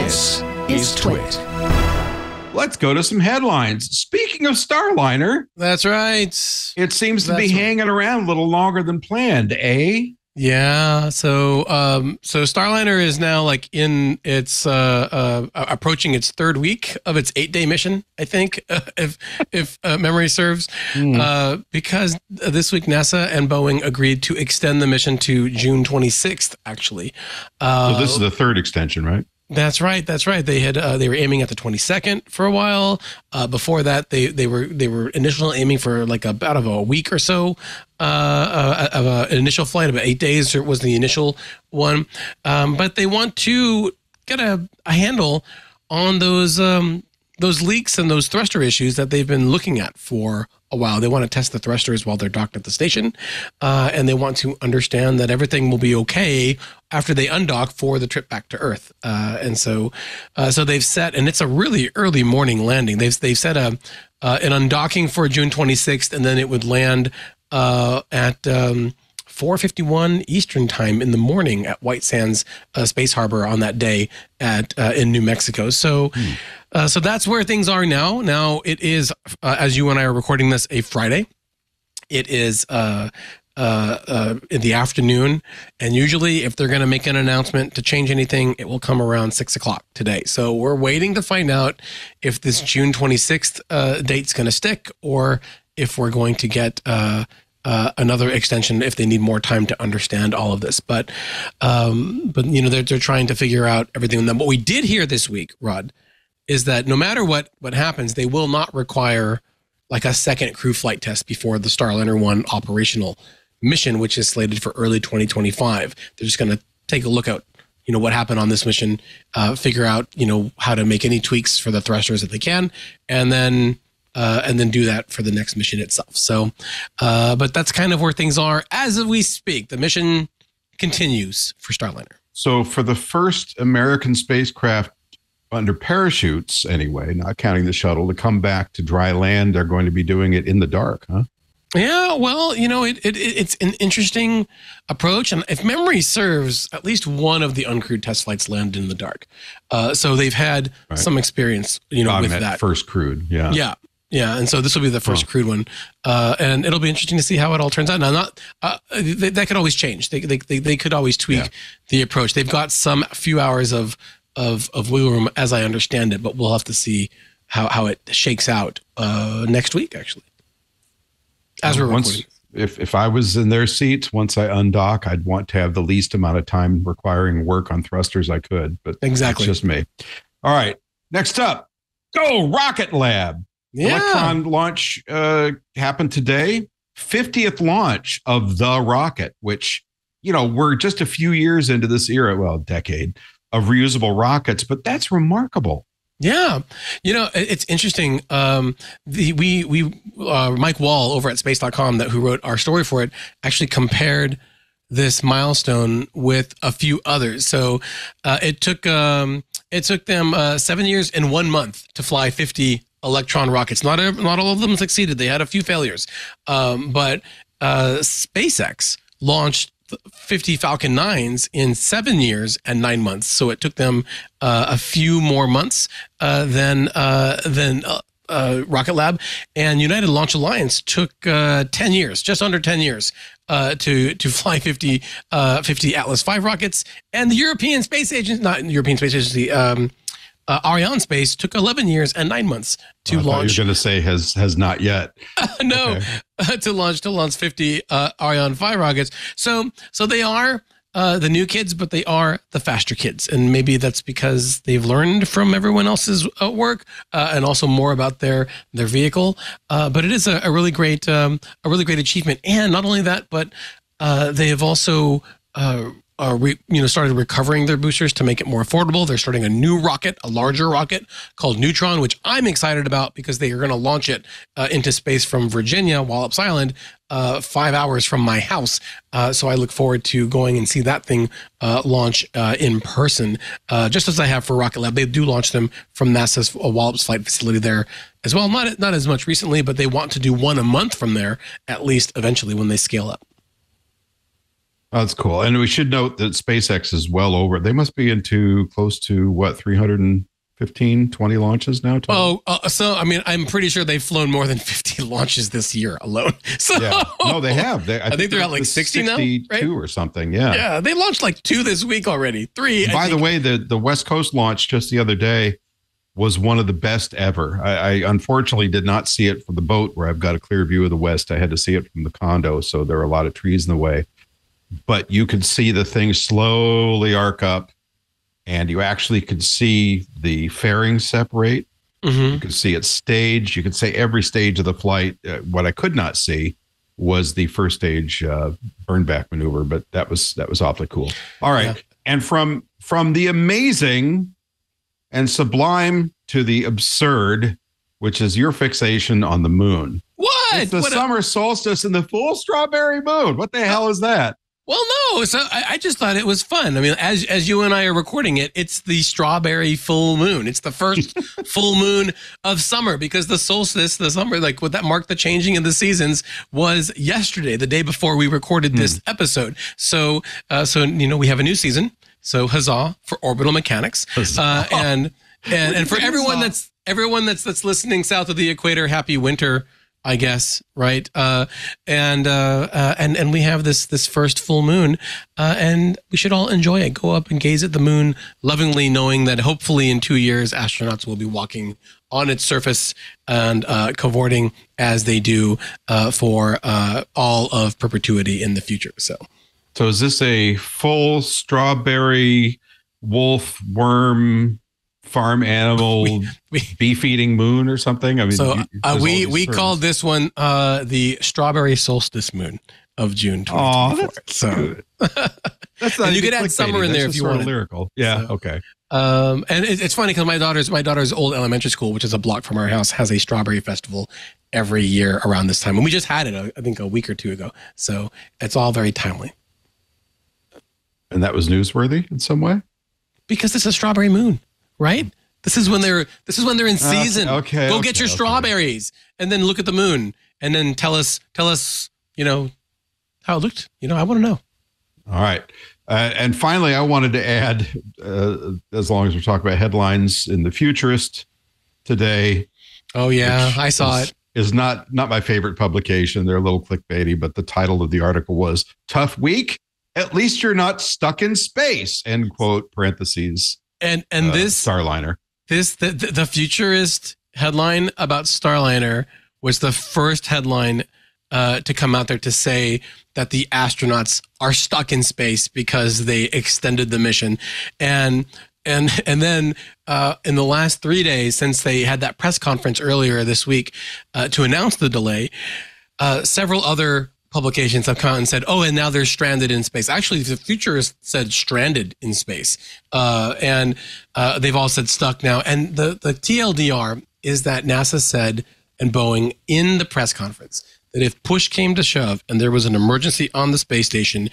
This is TWiT. Let's go to some headlines. Speaking of Starliner. That's right. It seems to be hanging around a little longer than planned, eh? Yeah. So Starliner is now like in its approaching its third week of its 8-day mission, I think, if memory serves, because this week NASA and Boeing agreed to extend the mission to June 26th. Actually, so this is the third extension, right? That's right. That's right. They were aiming at the 22nd for a while. Before that, they were initially aiming for like about a week or so of an initial flight. About 8 days was the initial one, but they want to get a handle on those leaks and those thruster issues that they've been looking at for a while. They want to test the thrusters while they're docked at the station, and they want to understand that everything will be okay after they undock for the trip back to Earth. And so they've set, and it's a really early morning landing. They've set an undocking for June 26th, and then it would land at 4:51 Eastern time in the morning at White Sands Space Harbor on that day in New Mexico. So that's where things are now. Now it is, as you and I are recording this, a Friday. It is in the afternoon, and usually if they're going to make an announcement to change anything, it will come around 6 o'clock today. So we're waiting to find out if this June 26th date's going to stick, or if we're going to get another extension if they need more time to understand all of this. But you know, they're trying to figure out everything. And then what we did hear this week, Rod, is that no matter what happens, they will not require like a second crew flight test before the Starliner 1 operational mission, which is slated for early 2025. They're just going to take a look at, you know, what happened on this mission, figure out, you know, how to make any tweaks for the thrusters that they can, and then do that for the next mission itself. So, but that's kind of where things are as we speak. The mission continues for Starliner. So for the first American spacecraft under parachutes, anyway, not counting the shuttle, to come back to dry land, they're going to be doing it in the dark, huh? Yeah, well, you know, it's an interesting approach. And if memory serves, at least one of the uncrewed test flights landed in the dark. So they've had some experience, you know, with that. First crewed, yeah. Yeah. Yeah, and so this will be the first crewed one, and it'll be interesting to see how it all turns out. Now, that could always change. They could always tweak the approach. They've got some few hours of wiggle room, as I understand it, but we'll have to see how it shakes out next week, actually. As we're recording. If I was in their seats, once I undock, I'd want to have the least amount of time requiring work on thrusters I could. But exactly, that's just me. All right, next up, go Rocket Lab. Yeah. Electron launch happened today. 50th launch of the rocket, which, you know, we're just a few years into this era, well, decade of reusable rockets, but that's remarkable. Yeah. You know, it's interesting. Mike Wall over at space.com, who wrote our story for it, actually compared this milestone with a few others. So it took them 7 years and 1 month to fly 50 Electron rockets. Not all of them succeeded. They had a few failures. But SpaceX launched 50 Falcon 9s in 7 years and 9 months. So it took them a few more months than Rocket Lab. And United Launch Alliance took 10 years, just under 10 years, to fly 50 Atlas V rockets. And the European Space Agency, not European Space Agency, Ariane Space took 11 years and 9 months to launch. You're going to say has not yet. No, okay. to launch 50 Ariane 5 rockets. So they are the new kids, but they are the faster kids, and maybe that's because they've learned from everyone else's work and also more about their vehicle. But it is a really great achievement, and not only that, but they have also started recovering their boosters to make it more affordable. They're starting a new rocket, a larger rocket called Neutron, which I'm excited about because they are going to launch it into space from Virginia, Wallops Island, 5 hours from my house. So I look forward to going and see that thing launch in person, just as I have for Rocket Lab. They do launch them from NASA's Wallops Flight Facility there as well. Not as much recently, but they want to do one a month from there, at least eventually when they scale up. Oh, that's cool. And we should note that SpaceX is well over. They must be into close to what, 315, 20 launches now? 20? So I mean, I'm pretty sure they've flown more than 50 launches this year alone. So yeah. No, they have. I think they're at like 60 now, right? or something. Yeah. Yeah. They launched like 2 this week already. 3. By the way, the West Coast launch just the other day was one of the best ever. I unfortunately did not see it from the boat where I've got a clear view of the West. I had to see it from the condo. So there are a lot of trees in the way. But you could see the thing slowly arc up, and you actually could see the fairings separate. Mm-hmm. You could see it stage. You could say every stage of the flight. What I could not see was the first stage burn back maneuver, but that was awfully cool. All right, yeah. And from the amazing and sublime to the absurd, which is your fixation on the moon. What? It's the summer solstice and the full strawberry moon. What the hell is that? Well, no. So I just thought it was fun. I mean, as you and I are recording it, it's the strawberry full moon. It's the first full moon of summer because the solstice, the summer, like what that marked the changing of the seasons was yesterday, the day before we recorded this episode. So we have a new season. So huzzah for orbital mechanics. And for everyone that's listening south of the equator, happy winter, I guess, right? And we have this first full moon, and we should all enjoy it. Go up and gaze at the moon lovingly, knowing that hopefully in 2 years, astronauts will be walking on its surface and cavorting as they do for all of perpetuity in the future. So is this a full strawberry wolf worm farm animal beef eating moon or something? I mean, so we called this one the strawberry solstice moon of June 2024. That's so that's and you could add summer in there if you want. Lyrical, yeah. So, okay. And it's funny because my daughter's old elementary school, which is a block from our house, has a strawberry festival every year around this time, and we just had it I think a week or 2 ago. So it's all very timely. And that was newsworthy in some way because it's a strawberry moon. Right? This is when they're in season. Okay. Go get your strawberries and then look at the moon and then tell us, how it looked. I want to know. All right. And finally, I wanted to add, as long as we're talking about headlines in the Futurist today. Oh yeah, I saw it. Is not my favorite publication. They're a little clickbaity, but the title of the article was "Tough Week. At least you're not stuck in space." End quote. Parentheses. And this Starliner, the Futurist headline about Starliner was the first headline to come out there to say that the astronauts are stuck in space because they extended the mission, and then in the last 3 days since they had that press conference earlier this week to announce the delay, several other publications have come out and said, and now they're stranded in space. Actually, the Futurist said stranded in space. And they've all said stuck now. And the TLDR is that NASA said, and Boeing in the press conference, that if push came to shove and there was an emergency on the space station,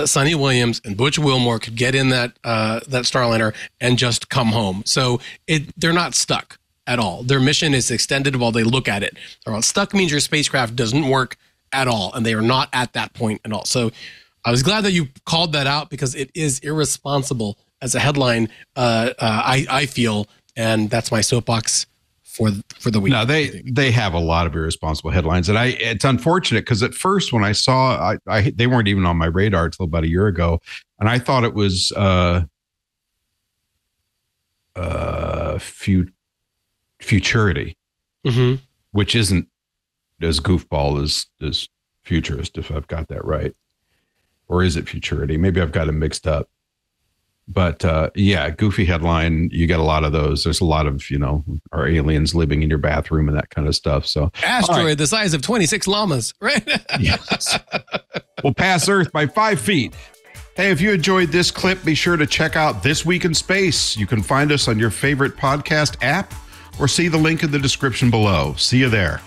Sonny Williams and Butch Wilmore could get in that Starliner and just come home. So they're not stuck at all. Their mission is extended while they look at it. Stuck means your spacecraft doesn't work at all, and they are not at that point at all. So I was glad that you called that out because it is irresponsible as a headline, I feel, and that's my soapbox for the week. No, they have a lot of irresponsible headlines, and it's unfortunate because at first when I saw, they weren't even on my radar until about a year ago, and I thought it was futurity, which isn't as goofball as Futurist, if I've got that right. Or is it futurity? Maybe I've got them mixed up. But goofy headline. You get a lot of those. There's a lot of, are aliens living in your bathroom and that kind of stuff. So asteroid the size of 26 llamas, right? Yes. Will pass Earth by 5 feet. Hey, if you enjoyed this clip, be sure to check out This Week in Space. You can find us on your favorite podcast app or see the link in the description below. See you there.